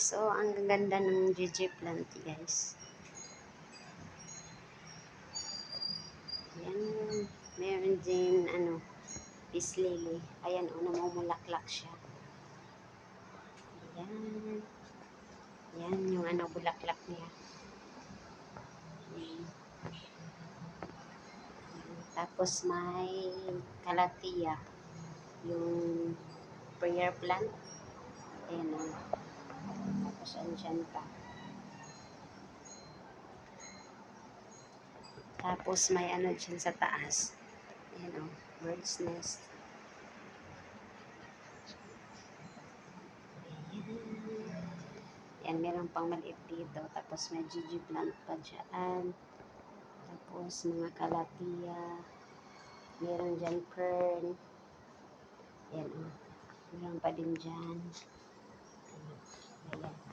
guys, oh, ang ganda ng GG plant guys. Ayan, meron din peace lily. Ayan, oh, namumulaklak siya. Ayan. Ayan yung bulaklak niya. Ayan. Tapos may calathea, yung prayer plant. Ayan, oh. Tapos andyan pa. Tapos may dyan sa taas. Ayan, oh, bird's nest. Ayan, meron pang maliit dito. Tapos may GG plant pa dyan. Tapos mga calathea. Meron dyan fern. Ayan, oh. Meron pa din dyan. Ayan.